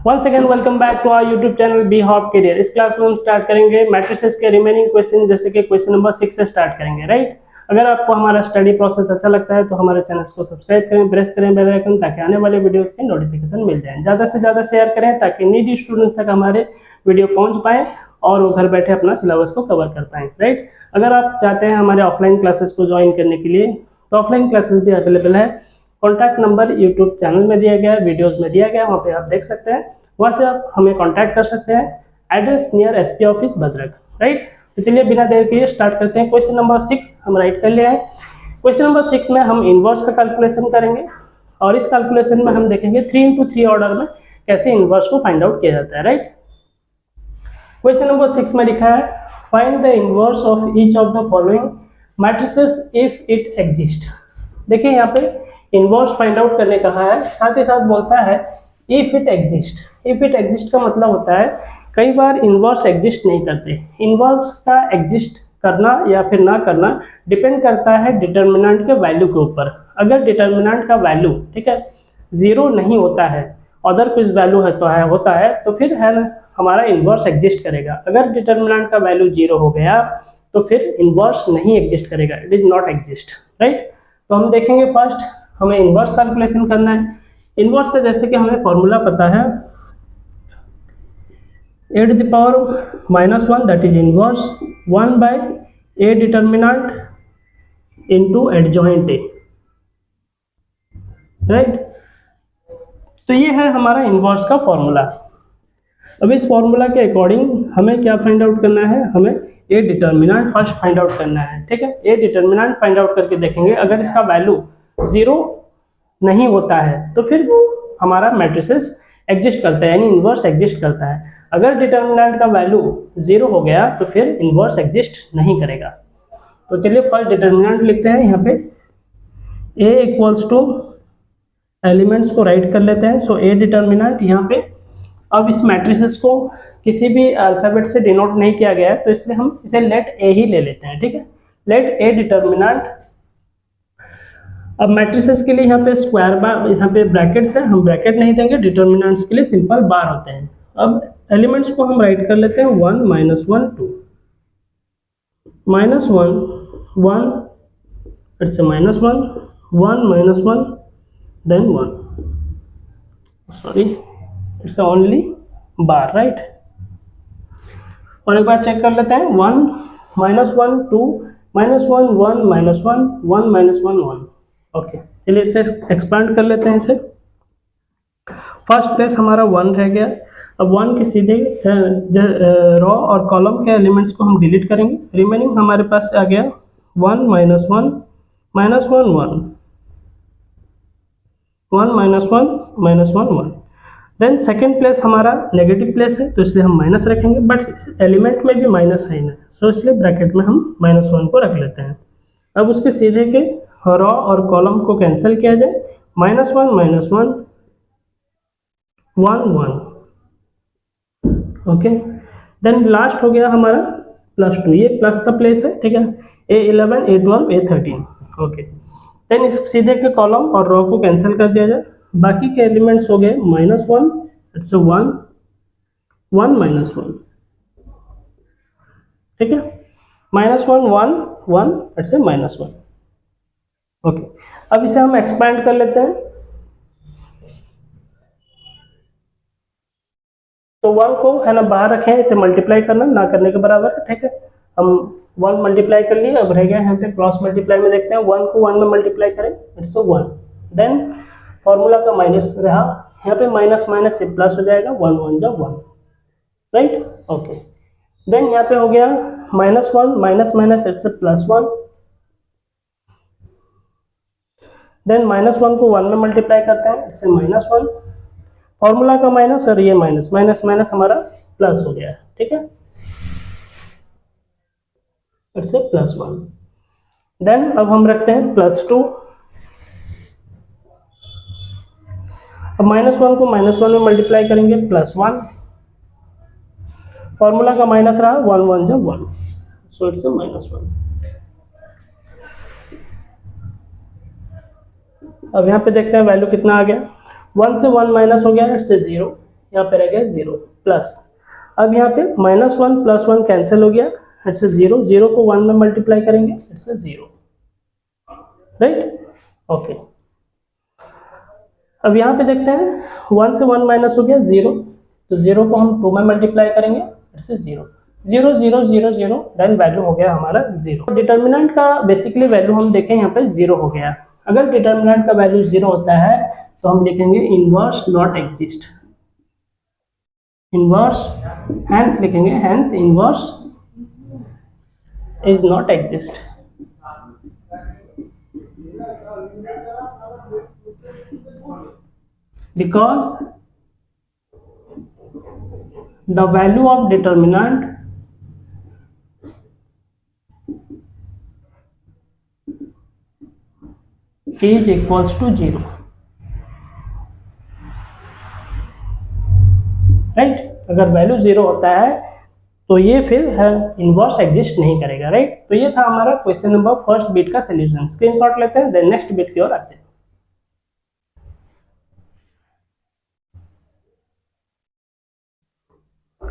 Once again welcome back to our YouTube channel be hop career. इस class में हम start करेंगे matrices के रिमेनिंग क्वेश्चन, जैसे कि क्वेश्चन नंबर 6 से स्टार्ट करेंगे। राइट, अगर आपको हमारा स्टडी प्रोसेस अच्छा लगता है तो हमारे चैनल को सब्सक्राइब करें, प्रेस करें बेल आइकन, ताकि आने वाले वीडियोस की नोटिफिकेशन मिल जाए। ज़्यादा से ज़्यादा शेयर करें ताकि नीडी स्टूडेंट्स तक हमारे वीडियो पहुँच पाएँ और वो घर बैठे अपना सिलेबस को कवर कर पाएँ। राइट, अगर आप चाहते हैं हमारे ऑफलाइन क्लासेस को ज्वाइन करने के लिए तो ऑफलाइन क्लासेस भी अवेलेबल है। कॉन्टैक्ट नंबर यूट्यूब चैनल में दिया गया है, वीडियोज़ में दिया गया है, वहाँ पे आप देख सकते हैं, वहाँ से आप हमें कांटेक्ट कर सकते हैं। Address near SP office Bhadrak. Right, तो चलिए बिना देर के स्टार्ट करते हैं। क्वेश्चन नंबर 6 हम राइट कर लिया है। क्वेश्चन नंबर 6 में हम इनवर्स का कैलकुलेशन करेंगे और इस कैलकुलेशन में हम देखेंगे 3 into 3 ऑर्डर में कैसे इनवर्स को फाइंड आउट किया जाता है। राइट, क्वेश्चन नंबर 6 में लिखा है find the inverse of each of the following matrices if it exist. देखिए यहाँ पे इनवर्स फाइंड आउट करने कहा है, साथ ही साथ बोलता है if it exist. If it exist का मतलब होता है कई बार इनवर्स एग्जिस्ट नहीं करते। इनवर्स का एग्जिस्ट करना या फिर ना करना डिपेंड करता है डिटर्मिनेंट के वैल्यू के ऊपर। अगर डिटर्मिनेंट का वैल्यू ठीक है 0 नहीं होता है, अदर कुछ वैल्यू है होता है तो फिर है ना हमारा इनवर्स एग्जिस्ट करेगा। अगर डिटर्मिनेंट का वैल्यू 0 हो गया तो फिर इनवर्स नहीं एग्जिस्ट करेगा, it is not exist. Right, तो हम देखेंगे फर्स्ट हमें इनवर्स कैलकुलेशन करना है। इनवर्स का जैसे कि हमें फॉर्मूला पता है a to the power -1 that is inverse 1 by a determinant into adjoint a। Right, तो ये है हमारा इनवर्स का फॉर्मूला। अब इस फॉर्मूला के अकॉर्डिंग हमें क्या फाइंड आउट करना है, हमें ए डिटर्मिनेंट फर्स्ट फाइंड आउट करना है। ठीक है, ए डिटर्मिनेंट फाइंड आउट करके देखेंगे, अगर इसका वैल्यू 0 नहीं होता है तो फिर हमारा मैट्रिसेस एग्जिस्ट करता है, यानी इनवर्स एग्जिस्ट करता है। अगर डिटर्मिनेंट का वैल्यू 0 हो गया तो फिर इनवर्स एग्जिस्ट नहीं करेगा। तो चलिए फर्स्ट डिटर्मिनेंट लिखते हैं। यहाँ पे a इक्वल्स टू एलिमेंट्स को राइट कर लेते हैं। सो a डिटर्मिनेंट यहाँ पे, अब इस मैट्रिसेस को किसी भी अल्फाबेट से डिनोट नहीं किया गया है तो इसलिए हम इसे लेट a ही ले लेते हैं। ठीक है, लेट a डिटर्मिनेंट। अब मैट्रिसेस के लिए यहाँ पे स्क्वायर बार, यहाँ पे ब्रैकेट्स है, हम ब्रैकेट नहीं देंगे, डिटर्मिनेंट्स के लिए सिंपल बार होते हैं। अब एलिमेंट्स को हम राइट कर लेते हैं 1 -1 2 -1 1 it's -1 1 -1 then 1, sorry it's only बार। राइट, और एक बार चेक कर लेते हैं 1 -1 2 -1 1 -1 1 -1 1। ओके, चलिए इसे एक्सपांड कर लेते हैं। इसे फर्स्ट प्लेस हमारा 1 रह गया। अब 1 के सीधे रो और कॉलम के एलिमेंट्स को हम डिलीट करेंगे। रिमेनिंग हमारे पास आ गया 1 -1 -1 1 1 -1 -1 1। देन सेकेंड प्लेस हमारा नेगेटिव प्लेस है तो इसलिए हम माइनस रखेंगे, बट इस एलिमेंट में भी माइनस साइन है, सो इसलिए ब्रैकेट में हम -1 को रख लेते हैं। अब उसके सीधे के रो और कॉलम को कैंसिल किया जाए, -1 -1 1 1। ओके, देन लास्ट हो गया हमारा +2, ये प्लस का प्लेस है। ठीक है, A11 A12 A13। Okay, then इस सीधे के कॉलम और रो को कैंसिल कर दिया जाए, बाकी के एलिमेंट्स हो गए -1 इट्स 1 1 -1। ठीक है, -1 1 1 इट्स -1। ओके, अब इसे हम एक्सपैंड कर लेते हैं। तो 1 को है ना बाहर रखें, इसे मल्टीप्लाई करना ना करने के बराबर है। ठीक है, हम 1 मल्टीप्लाई कर लिए, अब रह गया यहाँ पे क्रॉस मल्टीप्लाई में देखते हैं 1 को 1 में मल्टीप्लाई करें इट्स 1। देन फॉर्मूला का माइनस रहा, यहाँ पे माइनस माइनस से प्लस हो जाएगा, 1 1 जा 1। राइट, ओके, देन यहाँ पे हो गया -1 माइनस माइनस इट्स +1। देन -1 को 1 में मल्टीप्लाई करते हैं, इससे -1, फॉर्मूला का माइनस और ये माइनस माइनस माइनस हमारा प्लस हो गया है। ठीक है, इससे +1। देन अब हम रखते हैं +2। अब -1 को -1 में मल्टीप्लाई करेंगे, +1, फॉर्मूला का माइनस रहा, 1 1 जा 1, सो इट्स -1। अब यहाँ पे देखते हैं वैल्यू कितना आ गया, 1 से 1 माइनस हो गया, इट्स 0, यहाँ पे रह गया 0 प्लस। अब यहाँ पे -1 + 1 कैंसिल हो गया, इट्स 0, 0 को 1 में मल्टीप्लाई करेंगे, इट्स 0, राइट, ओके। अब यहाँ पे देखते हैं 1 से 1 माइनस हो गया 0, तो 0 को हम 2 में मल्टीप्लाई करेंगे, इट्स 0, 0 0 0 0, देन वैल्यू हो गया हमारा 0। डिटर्मिनेंट का बेसिकली वैल्यू हम देखें यहाँ पे 0 हो गया। अगर डिटर्मिनेंट का वैल्यू 0 होता है तो हम लिखेंगे inverse not exist, inverse, hence लिखेंगे, hence inverse is not exist. Because the value of determinant is equals to 0, right. अगर वैल्यू 0 होता है तो ये फिर है इनवर्स एग्जिस्ट नहीं करेगा, राइट। तो ये था हमारा क्वेश्चन नंबर फर्स्ट बिट का सोल्यूशन। स्क्रीनशॉट लेते हैं, देन नेक्स्ट बिट की ओर आते हैं।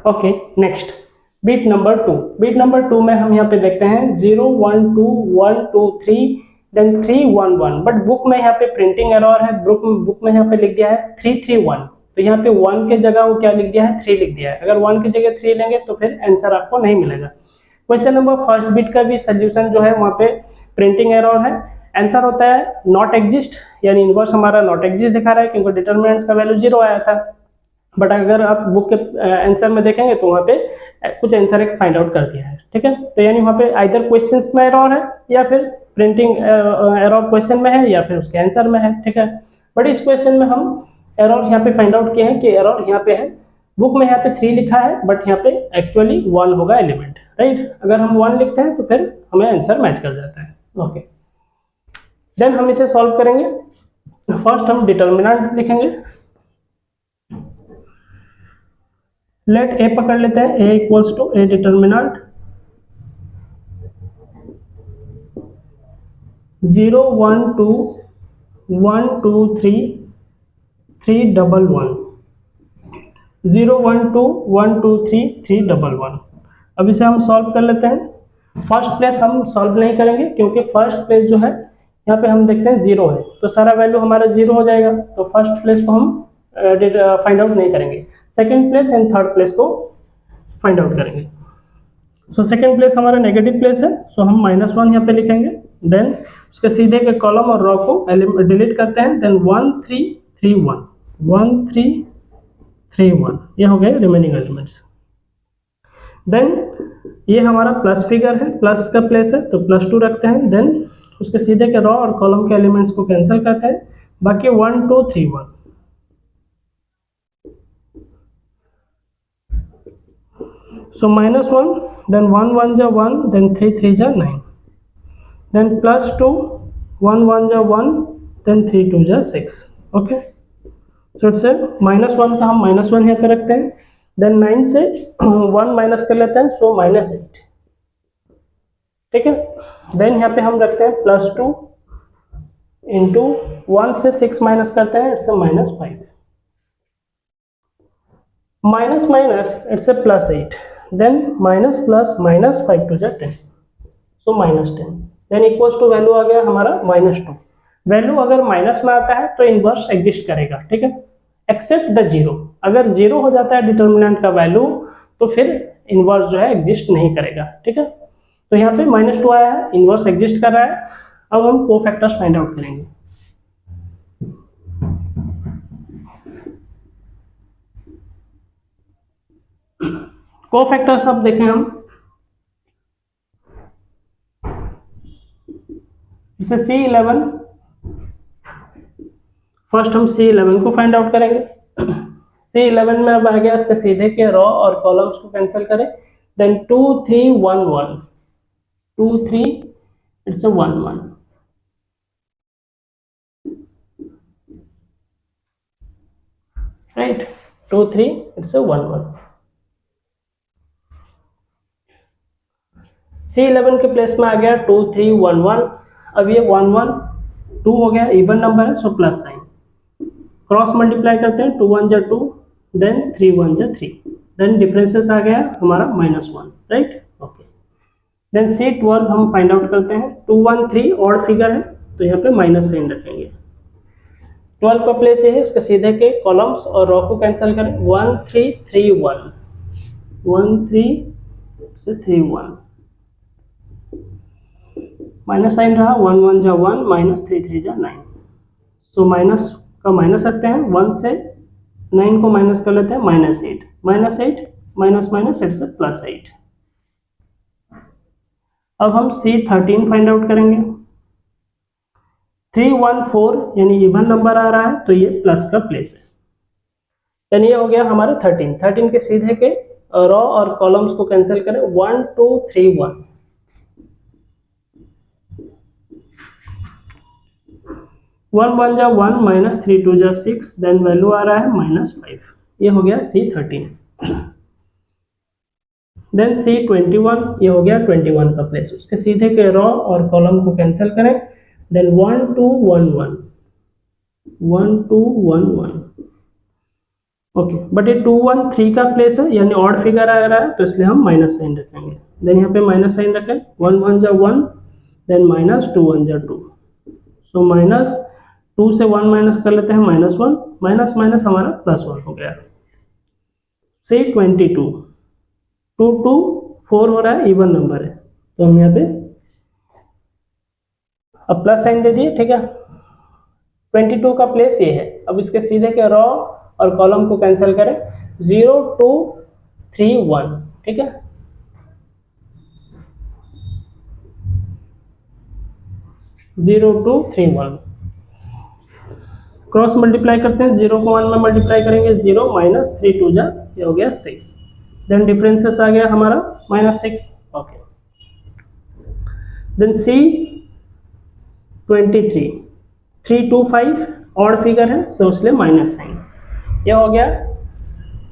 Okay, next bit number 2। Bit number 2 में हम यहाँ पे देखते हैं 0 1 2 1 2 3 देन 3 1 1, बट बुक में यहाँ पे प्रिंटिंग एरर है। बुक में यहाँ पे लिख दिया है 3 3 1, तो यहाँ पे 1 के जगह वो क्या लिख दिया है, 3 लिख दिया है। अगर 1 की जगह 3 लेंगे तो फिर आंसर आपको नहीं मिलेगा। क्वेश्चन नंबर फर्स्ट बिट का भी सोल्यूशन जो है वहाँ पे प्रिंटिंग एरर है। आंसर होता है नॉट एग्जिस्ट, यानी इनवर्स हमारा नॉट एग्जिस्ट दिखा रहा है क्योंकि डिटरमिनेंट्स का वैल्यू 0 आया था। बट अगर आप बुक के आंसर में देखेंगे तो वहाँ पे कुछ आंसर एक फाइंड आउट कर दिया है, ठीक है। तो यानी वहाँ पे आइदर क्वेश्चंस में एरर है या फिर प्रिंटिंग एरर क्वेश्चन में है या फिर उसके आंसर में है, ठीक है। बट इस क्वेश्चन में हम एरर यहाँ पे फाइंड आउट किए हैं कि एरर यहाँ पे है, बुक में यहाँ पे 3 लिखा है बट यहाँ पे एक्चुअली 1 होगा एलिमेंट, राइट। अगर हम 1 लिखते हैं तो फिर हमें आंसर मैच कर जाता है, ओके। देन हम इसे सॉल्व करेंगे। फर्स्ट हम डिटर्मिनेंट लिखेंगे, लेट ए पकड़ लेते हैं, ए इक्वल्स टू ए डिटर्मिनेंट 0 1 2 1 2 3 3 1 1, 0 1 2 1 2 3 3 1 1। अब इसे हम सॉल्व कर लेते हैं। फर्स्ट प्लेस हम सॉल्व नहीं करेंगे क्योंकि फर्स्ट प्लेस जो है यहाँ पे हम देखते हैं 0 है, तो सारा वैल्यू हमारा 0 हो जाएगा, तो फर्स्ट प्लेस को हम फाइंड आउट नहीं करेंगे। Second place and third place को फाइंड आउट करेंगे। सो सेकेंड प्लेस हमारा नेगेटिव प्लेस है, सो हम -1 यहाँ पे लिखेंगे। देन उसके सीधे के कॉलम और रो को डिलीट करते हैं। देन 1 3 3 1 1 3 3 1, ये हो गए रिमेनिंग एलिमेंट्स। देन ये हमारा प्लस फिगर है, प्लस का प्लेस है तो +2 रखते हैं। देन उसके सीधे के रो और कॉलम के एलिमेंट्स को कैंसिल करते हैं, बाकी 1 2 3 1। So -1, then 1 1 जा 1, then 3 3 जा 9, then +2, 1 1 जा 1, then 3 2 जा 6, okay। So it's -1 का हम -1 यहाँ पे रखते हैं। then 9 से 1 माइनस कर लेते हैं, so -8, ठीक है। then यहाँ पे हम रखते हैं +2 इंटू 1 से 6 माइनस करते हैं, it's -5, minus minus it's +8, then minus plus -5 2 जा 10, so -10, then equals to value आ गया हमारा -2। वैल्यू अगर माइनस में आता है तो इनवर्स एग्जिस्ट करेगा, ठीक है, एक्सेप्ट द 0। अगर 0 हो जाता है डिटर्मिनेंट का वैल्यू तो फिर इनवर्स जो है एग्जिस्ट नहीं करेगा, ठीक है। तो यहाँ पे -2 आया है, इनवर्स एग्जिस्ट कर रहा है। अब हम कोफैक्टर्स फाइंड आउट करेंगे। कोफैक्टर्स अब देखें हम, जैसे C11, फर्स्ट हम C11 को फाइंड आउट करेंगे। C11 में अब आ गया इसके सीधे के रो और कॉलम्स को कैंसिल करें। Then 2 3 1 1 2 3 it's 1 1, right, 2 3 it's 1 1। C11 के प्लेस में आ गया 2 3 1 1। अब ये 1 1 2 हो गया, इवन नंबर है, so plus sign, cross multiply करते हैं, 2 1 जा 2, देन 3 1 जा 3, देन डिफरेंसेस आ गया हमारा -1, राइट। ओके, देन C12 हम फाइंड आउट करते हैं। 2 1 3 ऑड फिगर है तो यहाँ पे माइनस साइन रखेंगे। 12 का प्लेस ये है, उसके सीधे के कॉलम्स और रो को कैंसिल करें। 1 3 3 1, 1 3 से 3 1, माइनस साइन रहा। 1 1 जा 1, -3 3 जा 9, सो माइनस का माइनस रखते हैं। 1 से 9 को माइनस कर लेते हैं, -8, -8 माइनस माइनस 8 से +8। अब हम C13 फाइंड आउट करेंगे। 3 1 4 यानी इवन नंबर आ रहा है तो ये प्लस का प्लेस है, यानी ये हो गया हमारा 13। 13 के सीधे के रो और कॉलम्स को कैंसिल करें। 1 2 3 1, 1 1 जा 1, -3 2 जा 6, देन वैल्यू आ रहा है -5। ये हो गया C13। देन C21, ये हो गया 21 का प्लेस, उसके सीधे के रो और कॉलम को कैंसिल करें। देन 1 2 1 1, 1 2 1 1। ओके, बट ये 2 1 3 का प्लेस है, यानी ऑड फिगर आ रहा है तो इसलिए हम माइनस साइन रखेंगे। देन यहाँ पे माइनस साइन रखें। 1 1 जा 1, देन -2 1 जा 2, सो -2 से 1 माइनस कर लेते हैं, -1, माइनस माइनस हमारा +1 हो गया। C22, 2 2 4 हो रहा है, इवन नंबर है तो हम यहाँ पे अब प्लस साइन दे दिए, ठीक है। 22 का प्लेस ये है। अब इसके सीधे के रो और कॉलम को कैंसिल करें। 0 2 3 1, ठीक है। जीरो 2 3 1 क्रॉस मल्टीप्लाई करते हैं। 0 को 1 में मल्टीप्लाई करेंगे, 0 -3 2 जा, ये हो गया 6, देन डिफरेंसेस आ गया हमारा -6। Okay, then C23, 3 2 5 odd figure है सो इसलिए माइनस साइन, ये हो गया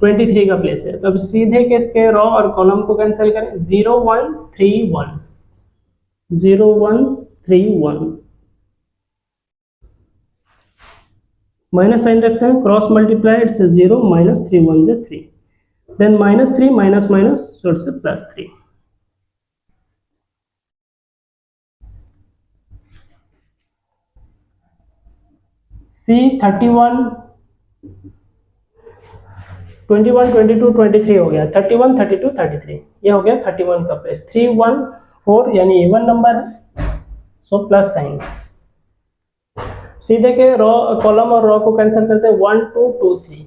23 का प्लेस है। तो अब सीधे के इसके रो और कॉलम को कैंसिल करें। 0 1 3 1, 0 1 3 1, माइनस साइन रखते हैं, क्रॉस मल्टीप्लाई, इट्स 0 -3 1 जा 3, then -3 minus minus so it's +3। C31 21 22 23 हो गया। 31 32 33, ये हो गया 31 का प्लेस। 3 1 4 यानी इवन नंबर है सो प्लस साइन। सीधे के रो कॉलम और रो को कैंसिल करते हैं। 1 2 2 3,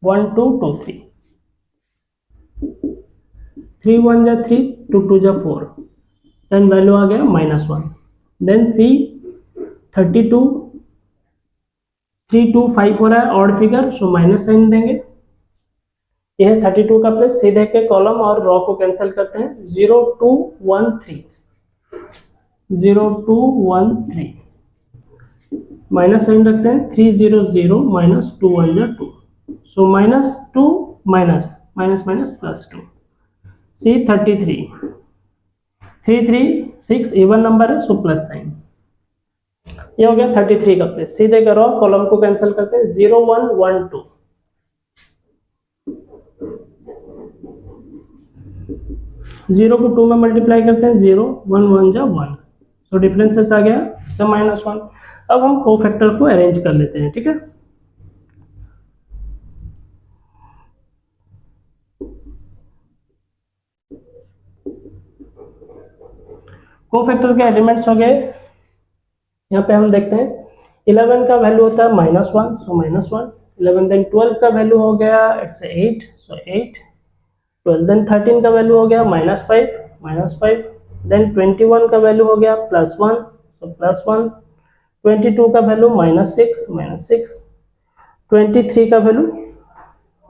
1 2 2 3, 3 1 जा 3, 2 2 जा 4, देन वैल्यू आ गया -1। देन C32, 3 2 5 हो रहा है odd figure so minus sign देंगे। यह 32 का प्लेस, सीधे के कॉलम और रो को कैंसिल करते हैं। 0 2 1 3, 0 2 1 3, माइनस साइन रखते हैं। 3 0 0 -2 1 जा 2, सो -2 minus minus minus +2। C33, 3 3 6 even number है सो प्लस साइन, ये हो गया 33 का प्लेस। सीधे करो, कॉलम को कैंसिल करते हैं। 0 1 1 2, 0 को 2 में मल्टीप्लाई करते हैं। 0 1 1 जा 1, सो डिफरेंसेस आ गया से -1। अब हम कोफैक्टर को अरेंज कर लेते हैं, ठीक है। कोफैक्टर के एलिमेंट्स हो गए, यहाँ पे हम देखते हैं 11 का वैल्यू होता है -1 सो -1, 11। देन 12 का वैल्यू हो गया इट्स 8 सो 8, 12। देन 13 का वैल्यू हो गया -5, देन 21 का वैल्यू हो गया +1 सो +1, 22 का वैल्यू -6, 23 का वैल्यू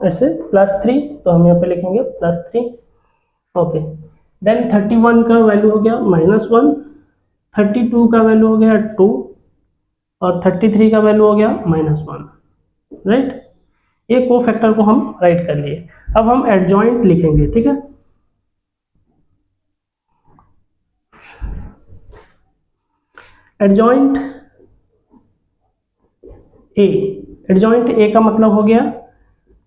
ऐसे +3 तो हम यहाँ पे लिखेंगे +3। ओके, देन 31 का वैल्यू हो गया -1, 32 का वैल्यू हो गया 2 और 33 का वैल्यू हो गया -1, राइट। ये कोफैक्टर को हम राइट कर लिए। अब हम एडजॉइंट लिखेंगे, ठीक है। एडजॉइंट A एडजॉइंट ए का मतलब हो गया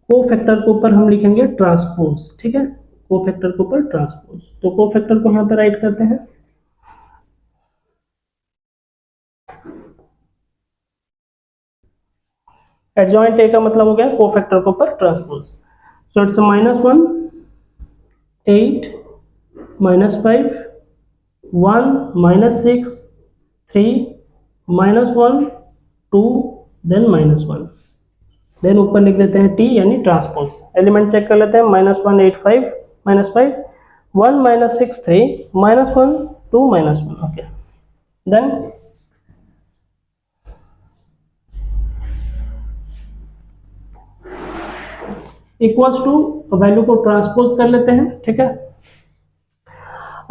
कोफैक्टर के ऊपर हम लिखेंगे ट्रांसपोज, ठीक है, कोफैक्टर के ऊपर ट्रांसपोज। तो कोफैक्टर को यहाँ पे राइट करते हैं, एडजॉइंट ए का मतलब हो गया कोफैक्टर के ऊपर transpose. So it's -1 8 -5 1 -6 3 -1 2 then -1, then ऊपर लिख देते हैं टी यानी ट्रांसपोज। एलिमेंट चेक कर लेते हैं, -1 8 5 -5 1 -6 3 -1 2 -1, okay. Then equals to value को ट्रांसपोज कर लेते हैं, ठीक है।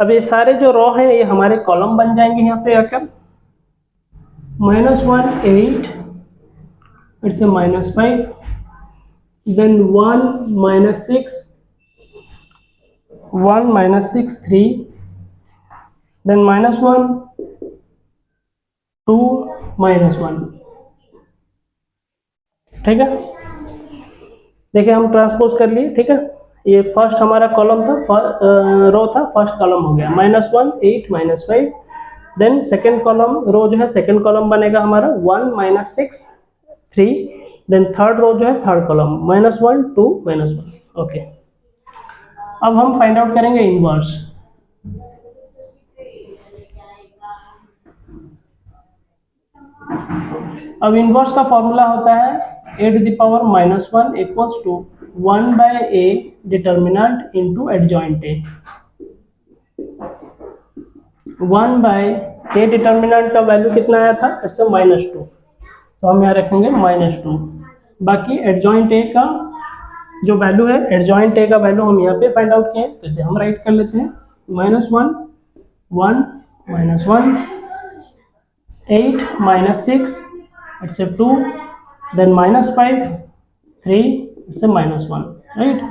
अब ये सारे जो रो हैं ये हमारे कॉलम बन जाएंगे यहाँ पे आकर। -1 8 इट्स -5 देन 1 -6 3 देन -1 2 -1, ठीक है। देखिए हम ट्रांसपोज कर लिए, ठीक है। ये फर्स्ट हमारा कॉलम था, रो था, फर्स्ट कॉलम हो गया -1 8 -5, देन सेकंड कॉलम रो जो है सेकंड कॉलम बनेगा हमारा 1 -6 3, देन थर्ड रो जो है थर्ड कॉलम -1 2 -1, ओके। अब हम फाइंड आउट करेंगे इनवर्स। अब इनवर्स का फॉर्मूला होता है a to the power -1 equals to 1 by a determinant into adjoint a। 1 by a determinant का वैल्यू कितना आया था, इट्स -2, तो हम यहाँ रखेंगे -2। बाकी एडजॉइंट ए का जो वैल्यू है, एडजॉइंट ए का वैल्यू हम यहाँ पे फाइंड आउट किए, तो इसे हम राइट कर लेते हैं, -1 1 -1 8 -6 it's 2, then -5 3 it's a -1, right।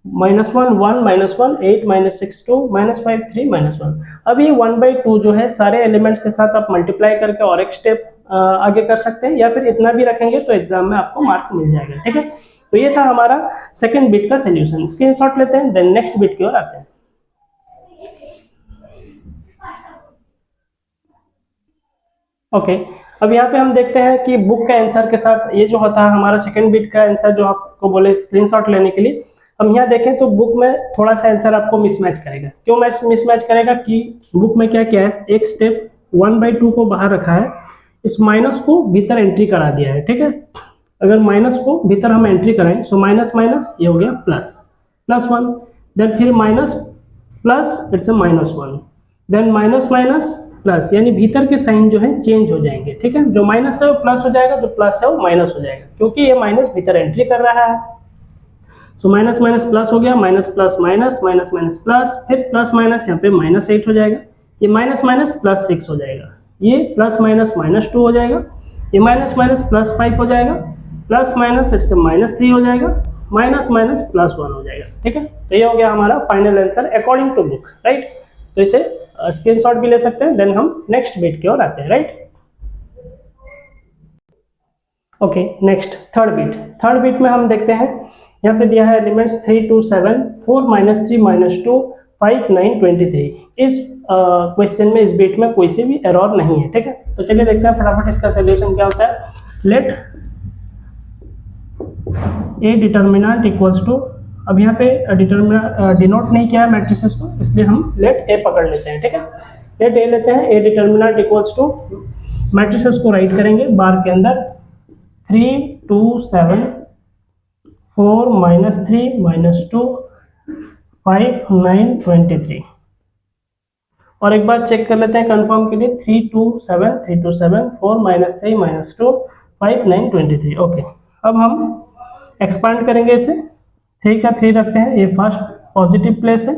-1 1 -1 8 -6 2 -5 3 -1। अब ये 1/2 जो है सारे एलिमेंट्स के साथ आप मल्टीप्लाई करके और एक स्टेप आगे कर सकते हैं, या फिर इतना भी रखेंगे तो एग्जाम में आपको मार्क मिल जाएगा, ठीक है। तो ये था हमारा सेकंड बिट का सॉल्यूशन। स्क्रीनशॉट लेते हैं, देन नेक्स्ट बिट की ओर आते हैं। ओके, अब यहाँ पे हम देखते हैं कि बुक के आंसर के साथ ये जो होता है हमारा सेकंड बिट का आंसर जो आपको बोले स्क्रीनशॉट लेने के लिए, हम यहाँ देखें तो बुक में थोड़ा सा आंसर आपको मिसमैच करेगा। क्यों मिसमैच करेगा कि बुक में क्या क्या है, एक स्टेप 1/2 को बाहर रखा है, इस माइनस को भीतर एंट्री करा दिया है, ठीक है। अगर माइनस को भीतर हम एंट्री कराएं, सो माइनस माइनस ये हो गया +1, देन फिर minus plus it's -1, then minus minus plus, यानी भीतर के साइन जो है चेंज हो जाएंगे, ठीक है। जो माइनस है वो प्लस हो जाएगा, जो प्लस है वो माइनस हो जाएगा, क्योंकि ये माइनस भीतर एंट्री कर रहा है। सो माइनस माइनस प्लस हो गया, minus plus minus, minus minus plus, फिर प्लस माइनस यहाँ पे -8 हो जाएगा, ये माइनस माइनस +6 हो जाएगा, ये प्लस माइनस -2 हो जाएगा, ये माइनस माइनस +5 हो जाएगा, प्लस माइनस इट्स -3 हो जाएगा, माइनस माइनस +1 हो जाएगा, ठीक है। तो ये हो गया हमारा final answer according to book, right. तो इसे स्क्रीनशॉट भी ले सकते हैं, देन हम नेक्स्ट बिट की ओर आते हैं, right. Okay, next third bit में हम देखते हैं, यहाँ पे दिया है एलिमेंट्स 3 2 7 4 -3 -2 5 9 23। इस क्वेश्चन में, इस बिट में कोई सी भी एरर नहीं है, ठीक है। तो चलिए देखते हैं फटाफट इसका सोल्यूशन क्या होता है। Let A determinant equals to, अब यहाँ पे डिनोट नहीं किया है मैट्रिसेस को, इसलिए हम लेट ए पकड़ लेते हैं, ठीक है। लेट ए लेते हैं, A determinant equals to, matrices को राइट करेंगे बार के अंदर 3 2 7 4 -3 -2 5 9 23। और एक बार चेक कर लेते हैं कंफर्म के लिए, 3 2 7 3 2 7 4 -3 -2 5 9 23। ओके, अब हम एक्सपांड करेंगे इसे, 3 का 3 रखते हैं, ये फर्स्ट पॉजिटिव प्लेस है।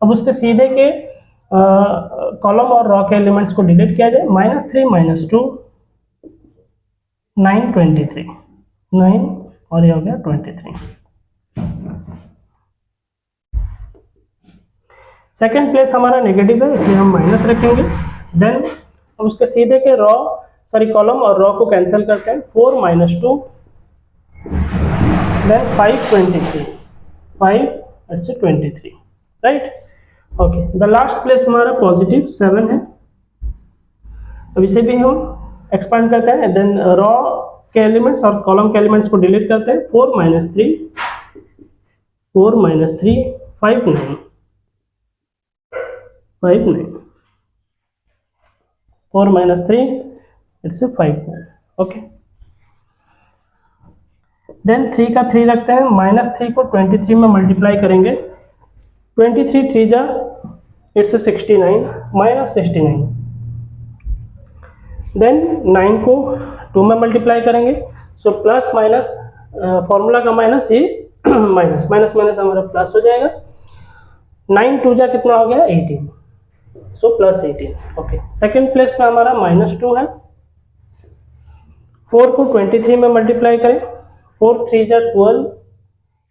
अब उसके सीधे के कॉलम और रॉ के एलिमेंट्स को डिलीट किया जाए, -3 -2 9 23 9 और ये हो गया 23। सेकेंड प्लेस हमारा नेगेटिव है, इसलिए हम माइनस रखेंगे। देन अब उसके सीधे के कॉलम और रॉ को कैंसिल करते हैं, 4 -2 then 523, 5 it's 23, right. Okay, the last place हमारा पॉजिटिव 7 है। अब इसे भी हम एक्सपांड करते हैं, देन रॉ के एलिमेंट्स और कॉलम के एलिमेंट्स को डिलीट करते हैं। 4 - 3, 4 - 3, 5 9, 5 9, 4 - 3 इट्स 5 9। ओके, देन 3 का 3 रखते हैं, -3 को 23 में मल्टीप्लाई करेंगे। 23 3 जा इट्स 69, -69। देन 9 को 2 में मल्टीप्लाई करेंगे, सो प्लस माइनस, फॉर्मूला का माइनस, ये माइनस माइनस माइनस हमारा प्लस हो जाएगा। 9 2 जा कितना हो गया 18, so plus 18। Okay, second place पे हमारा -2 है। 4 को 23 में मल्टीप्लाई करें, 4 3 जा 12,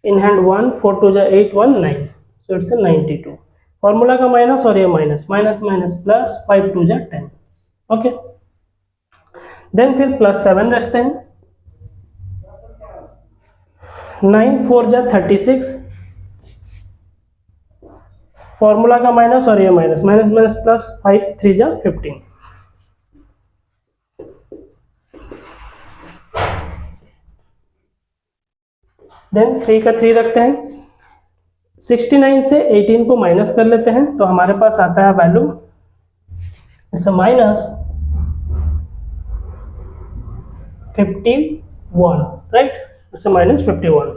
इन हैंड 1, 4 2 जा 8, 1 9, सो इट्स 92। फॉर्मूला का माइनस और ये माइनस, माइनस माइनस प्लस, 5 2 जा 10। ओके, देन फिर +7 रखते हैं। 9 4 जा 36, फॉर्मूला का माइनस और ये माइनस, माइनस माइनस प्लस, 5 3 जा 15। देन 3 का 3 रखते हैं। 69 से 18 को माइनस कर लेते हैं, तो हमारे पास आता है value it's -51, right, it's -51।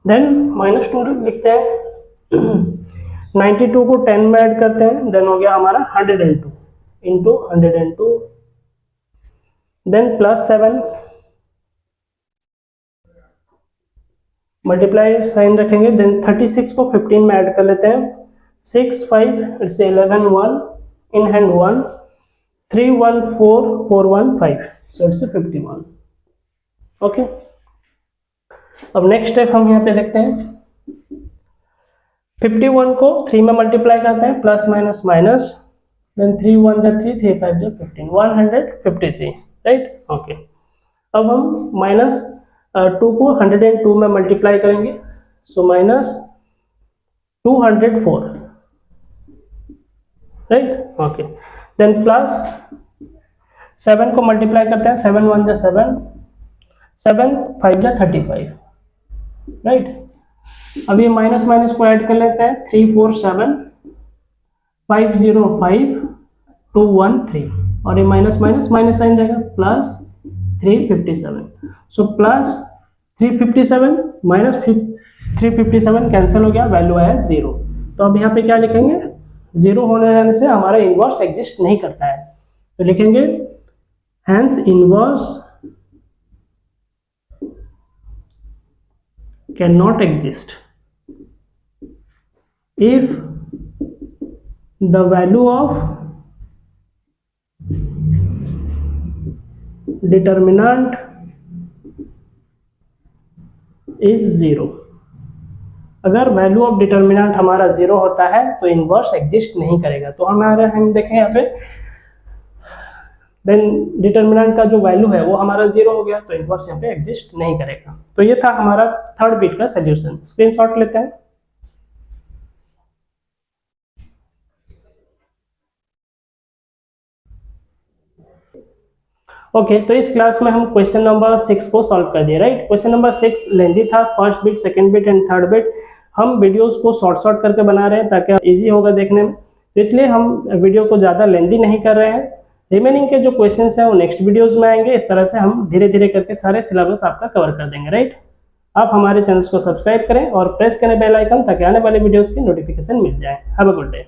Then -2 लिखते हैं। 92 को 10 में ऐड करते हैं, देन हो गया हमारा 102 इंटू 102। देन +7 मल्टीप्लाई साइन रखेंगे, देन 36 को 15 में ऐड कर लेते हैं। 6 5 it's 11 1, in hand 1, 3 1 4 4 1 5, so it's 51। Okay, अब नेक्स्ट स्टेप हम यहाँ पे देखते हैं। 51 को 3 में मल्टीप्लाई करते हैं, प्लस माइनस माइनस, देन 3 1 जा 3, 3 5 जा 15, 153, राइट। ओके, अब हम -2 को 102 में मल्टीप्लाई करेंगे, सो -204, राइट। ओके, देन प्लस 7 को मल्टीप्लाई करते हैं, 7 1 जा 7, 7 5 जा 35, राइट। अब ये माइनस माइनस को ऐड कर लेते हैं, 3 4 7, 5 0 5, 2 1 3, और ये माइनस माइनस माइनस साइन रहेगा, plus 357, so plus 357 minus 357 cancel हो गया, वैल्यू आया 0। तो अब यहाँ पे क्या लिखेंगे, 0 होने जाने से हमारा इनवर्स एग्जिस्ट नहीं करता है, तो लिखेंगे hence inverse can not exist if the value of determinant is 0। अगर वैल्यू ऑफ डिटर्मिनेंट हमारा 0 होता है तो इनवर्स एग्जिस्ट नहीं करेगा। तो हम देखें यहाँ पे, देन डिटर्मिनेंट का जो वैल्यू है वो हमारा 0 हो गया, तो इनवर्स यहाँ पे एग्जिस्ट नहीं करेगा। तो ये था हमारा थर्ड बिट का सोल्यूशन। स्क्रीनशॉट लेते हैं। ओके, तो इस क्लास में हम क्वेश्चन नंबर 6 को सॉल्व कर दिए, राइट। क्वेश्चन नंबर 6 लेंथी था, first bit, second bit and third bit. हम वीडियोस को शॉर्ट करके बना रहे हैं ताकि इजी होगा देखने में, तो इसलिए हम वीडियो को ज़्यादा लेंथी नहीं कर रहे हैं। रिमेनिंग के जो क्वेश्चंस हैं वो नेक्स्ट वीडियोस में आएंगे। इस तरह से हम धीरे धीरे करके सारे सिलेबस आपका कवर कर देंगे, राइट। आप हमारे चैनल को सब्सक्राइब करें और प्रेस करें बेल आइकन ताकि आने वाले वीडियोस की नोटिफिकेशन मिल जाए। Have a good day.